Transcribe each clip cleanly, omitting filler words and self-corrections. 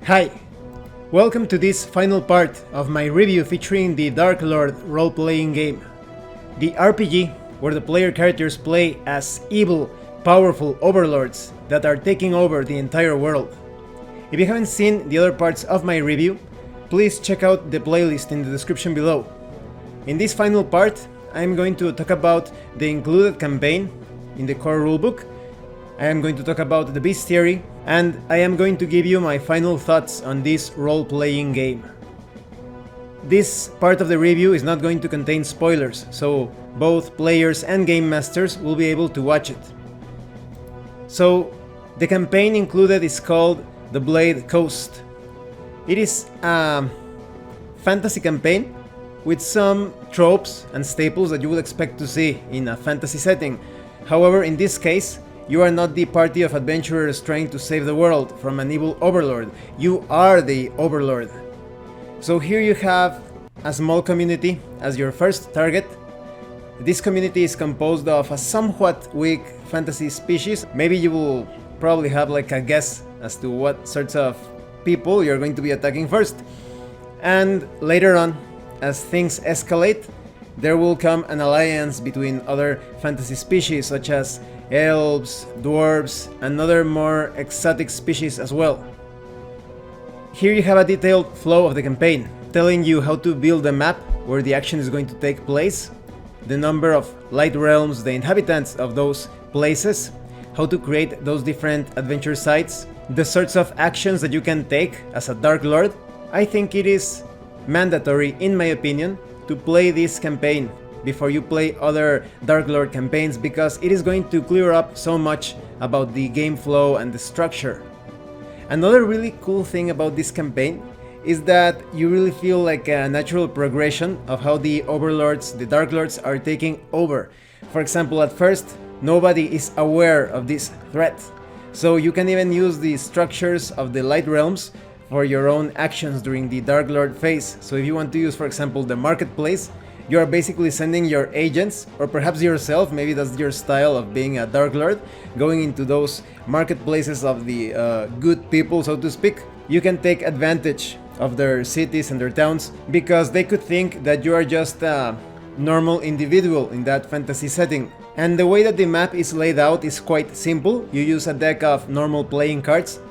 Hi! Welcome to this final part of my review featuring the Dark Lord role-playing game. The RPG where the player characters play as evil, powerful overlords that are taking over the entire world. If you haven't seen the other parts of my review, please check out the playlist in the description below. In this final part, I'm going to talk about the included campaign in the core rulebook. I am going to talk about the bestiary, and I am going to give you my final thoughts on this role-playing game. This part of the review is not going to contain spoilers, so both players and game masters will be able to watch it. So, the campaign included is called The Blade Coast. It is a fantasy campaign with some tropes and staples that you would expect to see in a fantasy setting. However, in this case, you are not the party of adventurers trying to save the world from an evil overlord. You are the overlord. So here you have a small community as your first target. This community is composed of a somewhat weak fantasy species. Maybe you will probably have like a guess as to what sorts of people you're going to be attacking first. And later on, as things escalate, there will come an alliance between other fantasy species such as elves, dwarves, and other more exotic species as well. Here you have a detailed flow of the campaign, telling you how to build a map where the action is going to take place, the number of light realms, the inhabitants of those places, how to create those different adventure sites, the sorts of actions that you can take as a Dark Lord. I think it is mandatory, in my opinion, to play this campaign before you play other Dark Lord campaigns, because it is going to clear up so much about the game flow and the structure. Another really cool thing about this campaign is that you really feel like a natural progression of how the overlords, the Dark Lords, are taking over. For example, at first, nobody is aware of this threat, so you can even use the structures of the Light Realms for your own actions during the Dark Lord phase. So if you want to use, for example, the marketplace, you are basically sending your agents, or perhaps yourself, maybe that's your style of being a Dark Lord, going into those marketplaces of the good people, so to speak. You can take advantage of their cities and their towns, because they could think that you are just a normal individual in that fantasy setting. And the way that the map is laid out is quite simple. You use a deck of normal playing cards,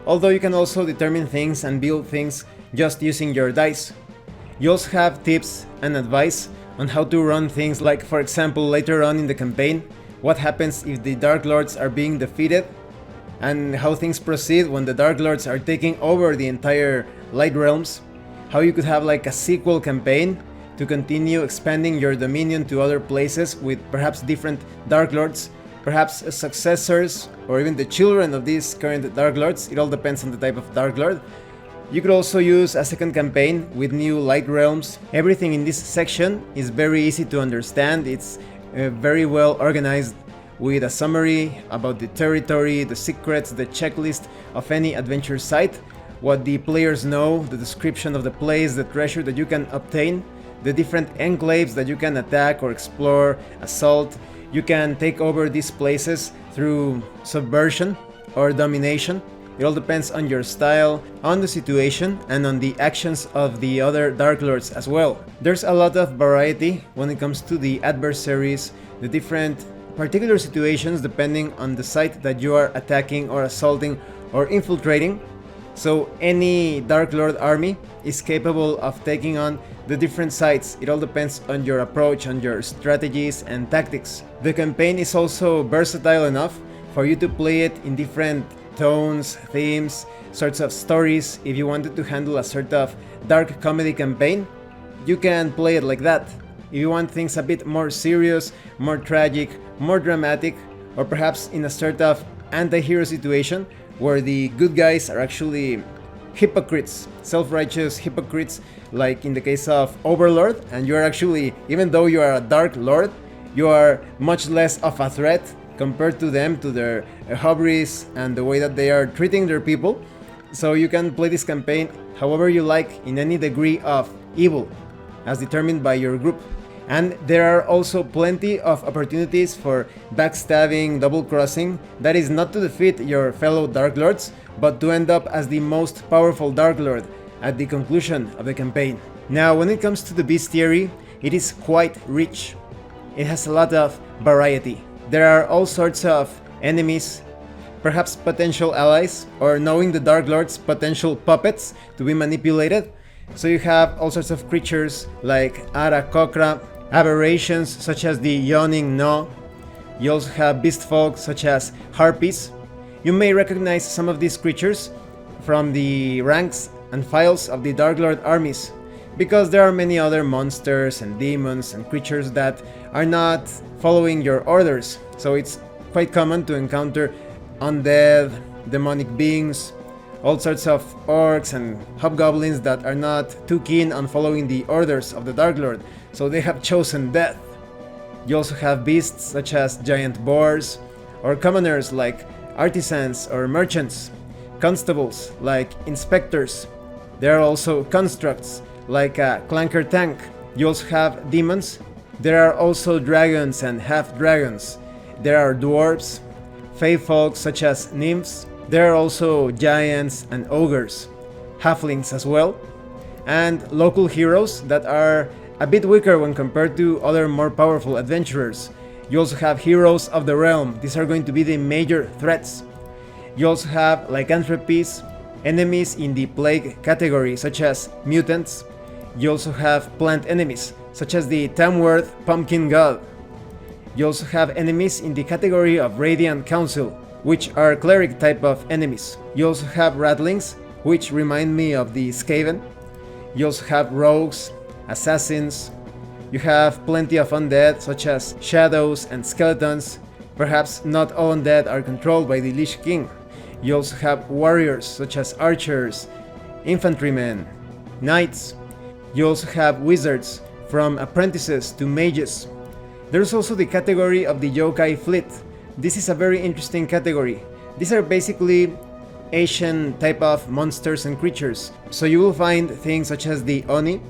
although you can also determine things and build things just using your dice. You also have tips and advice on how to run things, like, for example, later on in the campaign, what happens if the Dark Lords are being defeated, and how things proceed when the Dark Lords are taking over the entire Light Realms, how you could have like a sequel campaign to continue expanding your dominion to other places with perhaps different Dark Lords, perhaps successors, or even the children of these current Dark Lords. It all depends on the type of Dark Lord. You could also use a second campaign with new Light Realms. Everything in this section is very easy to understand. It's very well organized, with a summary about the territory, the secrets, the checklist of any adventure site, what the players know, the description of the place, the treasure that you can obtain, the different enclaves that you can attack or explore, assault. You can take over these places through subversion or domination. It all depends on your style, on the situation, and on the actions of the other Dark Lords as well. There's a lot of variety when it comes to the adversaries, the different particular situations depending on the site that you are attacking or assaulting or infiltrating. So any Dark Lord army is capable of taking on the different sites. It all depends on your approach, on your strategies and tactics. The campaign is also versatile enough for you to play it in different tones, themes, sorts of stories. If you wanted to handle a sort of dark comedy campaign, you can play it like that. If you want things a bit more serious, more tragic, more dramatic, or perhaps in a sort of anti-hero situation where the good guys are actually hypocrites, self-righteous hypocrites, like in the case of Overlord, and you are actually, even though you are a Dark Lord, you are much less of a threat compared to them, to their hubris and the way that they are treating their people. So you can play this campaign however you like, in any degree of evil, as determined by your group. And there are also plenty of opportunities for backstabbing, double crossing. That is not to defeat your fellow Dark Lords, but to end up as the most powerful Dark Lord at the conclusion of the campaign. Now, when it comes to the bestiary, it is quite rich. It has a lot of variety. There are all sorts of enemies, perhaps potential allies, or knowing the Dark Lord's potential puppets to be manipulated. So you have all sorts of creatures like Ara Kokra, aberrations such as the Yawning Gnaw. You also have beast folk such as harpies. You may recognize some of these creatures from the ranks and files of the Dark Lord armies, because there are many other monsters and demons and creatures that are not following your orders. So it's quite common to encounter undead, demonic beings, all sorts of orcs and hobgoblins that are not too keen on following the orders of the Dark Lord, so they have chosen death. You also have beasts such as giant boars, or commoners like artisans or merchants, constables like inspectors. There are also constructs like a clanker tank. You also have demons. There are also dragons and half-dragons. There are dwarves, fey folk such as nymphs. There are also giants and ogres, halflings as well, and local heroes that are a bit weaker when compared to other more powerful adventurers. You also have heroes of the realm. These are going to be the major threats. You also have lycanthropies, enemies in the plague category such as mutants. You also have plant enemies such as the Tamworth pumpkin god. You also have enemies in the category of Radiant Council, which are cleric type of enemies. You also have rattlings, which remind me of the Skaven. You also have rogues, assassins. You have plenty of undead such as shadows and skeletons. Perhaps not all undead are controlled by the Lich King. You also have warriors such as archers, infantrymen, knights. You also have wizards, from apprentices to mages. There's also the category of the yokai fleet. This is a very interesting category. These are basically Asian type of monsters and creatures. So you will find things such as the Oni,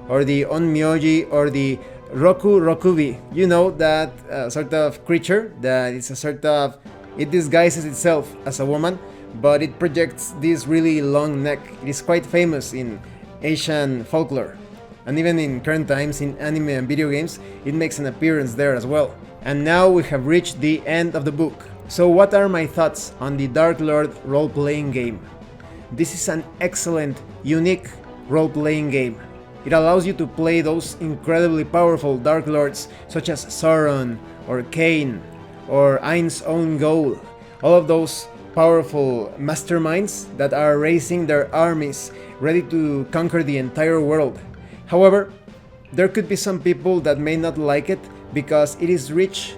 or the Onmyoji, or the Roku Rokubi. You know, that sort of creature that is a sort of... it disguises itself as a woman, but it projects this really long neck. It is quite famous in Asian folklore. And even in current times, in anime and video games, it makes an appearance there as well. And now we have reached the end of the book. So what are my thoughts on the Dark Lord role-playing game? This is an excellent, unique role-playing game. It allows you to play those incredibly powerful Dark Lords such as Sauron, or Kain, or Ainz Ooal Gown. All of those powerful masterminds that are raising their armies, ready to conquer the entire world. However, there could be some people that may not like it because it is rich,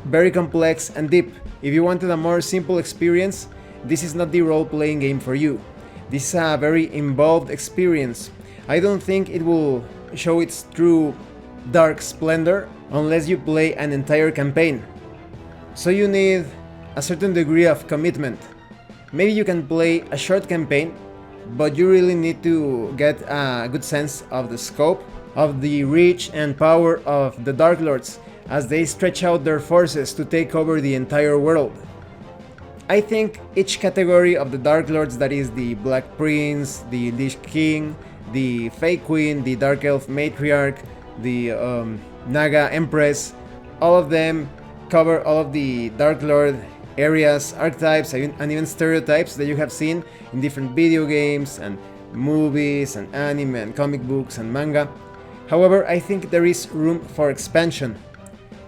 very complex and deep. If you wanted a more simple experience, this is not the role-playing game for you. This is a very involved experience. I don't think it will show its true dark splendor unless you play an entire campaign. So you need a certain degree of commitment. Maybe you can play a short campaign, but you really need to get a good sense of the scope, of the reach and power of the Dark Lords as they stretch out their forces to take over the entire world. I think each category of the Dark Lords, that is the Black Prince, the Lich King, the Fey Queen, the Dark Elf Matriarch, the Naga Empress, all of them cover all of the Dark Lord areas, archetypes, and even stereotypes that you have seen in different video games and movies and anime and comic books and manga. However, I think there is room for expansion.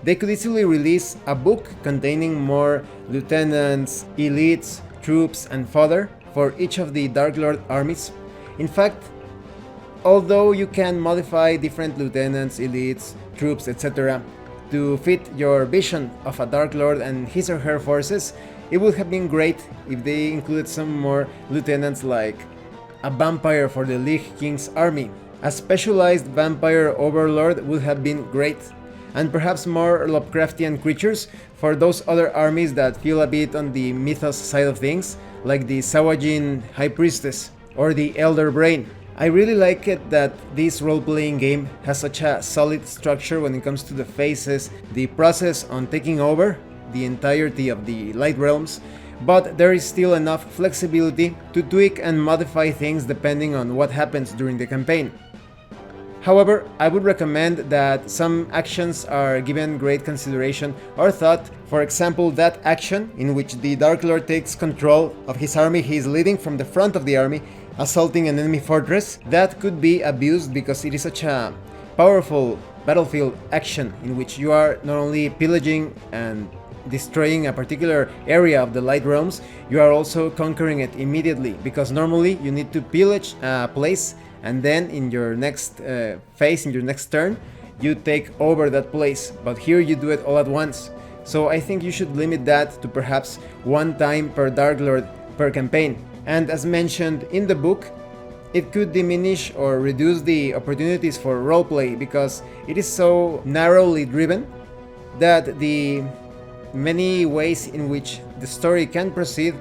They could easily release a book containing more lieutenants, elites, troops, and fodder for each of the Dark Lord armies. In fact, although you can modify different lieutenants, elites, troops, etc. to fit your vision of a Dark Lord and his or her forces, it would have been great if they included some more lieutenants, like a vampire for the Lich King's army. A specialized vampire overlord would have been great, and perhaps more Lovecraftian creatures for those other armies that feel a bit on the mythos side of things, like the Sawajin High Priestess or the Elder Brain. I really like it that this role-playing game has such a solid structure when it comes to the phases, the process on taking over the entirety of the Light Realms, but there is still enough flexibility to tweak and modify things depending on what happens during the campaign. However, I would recommend that some actions are given great consideration or thought. For example, that action in which the Dark Lord takes control of his army he is leading from the front of the army, assaulting an enemy fortress, that could be abused because it is such a powerful battlefield action in which you are not only pillaging and destroying a particular area of the Light Realms, you are also conquering it immediately, because normally you need to pillage a place and then in your next phase, in your next turn, you take over that place, but here you do it all at once. So I think you should limit that to perhaps one time per Dark Lord per campaign. And as mentioned in the book, it could diminish or reduce the opportunities for roleplay because it is so narrowly driven that the many ways in which the story can proceed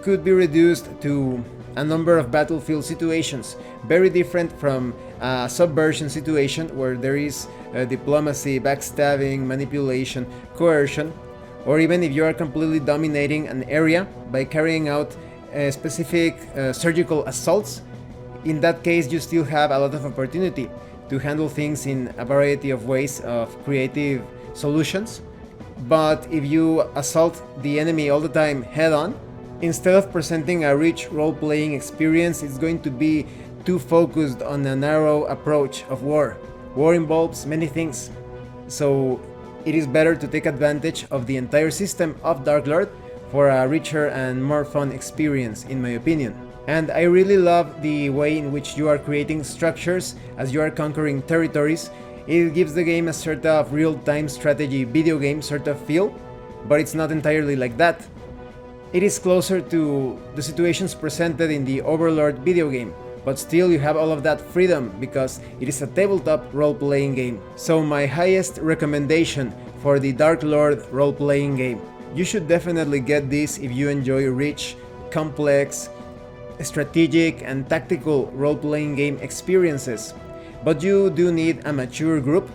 could be reduced to a number of battlefield situations, very different from a subversion situation where there is diplomacy, backstabbing, manipulation, coercion, or even if you are completely dominating an area by carrying out specific surgical assaults. In that case, you still have a lot of opportunity to handle things in a variety of ways of creative solutions. But if you assault the enemy all the time head on, instead of presenting a rich role-playing experience, it's going to be too focused on a narrow approach of war. War involves many things, so it is better to take advantage of the entire system of Dark Lord for a richer and more fun experience, in my opinion. And I really love the way in which you are creating structures as you are conquering territories. It gives the game a sort of real-time strategy video game sort of feel, but it's not entirely like that. It is closer to the situations presented in the Overlord video game, but still you have all of that freedom because it is a tabletop role-playing game. So my highest recommendation for the Dark Lord role-playing game. You should definitely get this if you enjoy rich, complex, strategic and tactical role-playing game experiences. But you do need a mature group.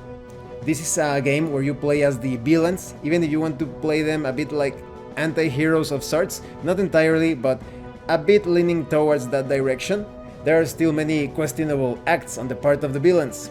This is a game where you play as the villains, even if you want to play them a bit like anti-heroes of sorts, not entirely, but a bit leaning towards that direction. There are still many questionable acts on the part of the villains.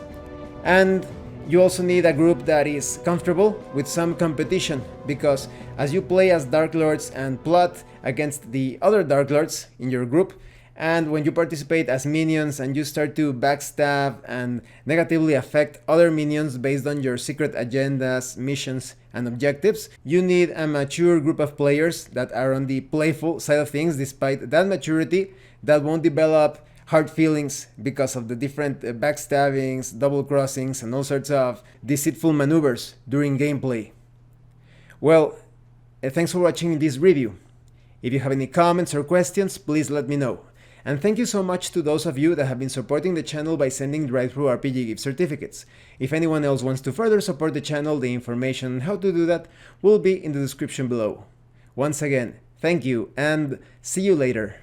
And you also need a group that is comfortable with some competition, because as you play as Dark Lords and plot against the other Dark Lords in your group, and when you participate as minions and you start to backstab and negatively affect other minions based on your secret agendas, missions, and objectives, you need a mature group of players that are on the playful side of things despite that maturity, that won't develop hard feelings because of the different backstabbings, double crossings, and all sorts of deceitful maneuvers during gameplay. Well, thanks for watching this review. If you have any comments or questions, please let me know. And thank you so much to those of you that have been supporting the channel by sending drive-thru RPG gift certificates. If anyone else wants to further support the channel, the information on how to do that will be in the description below. Once again, thank you and see you later.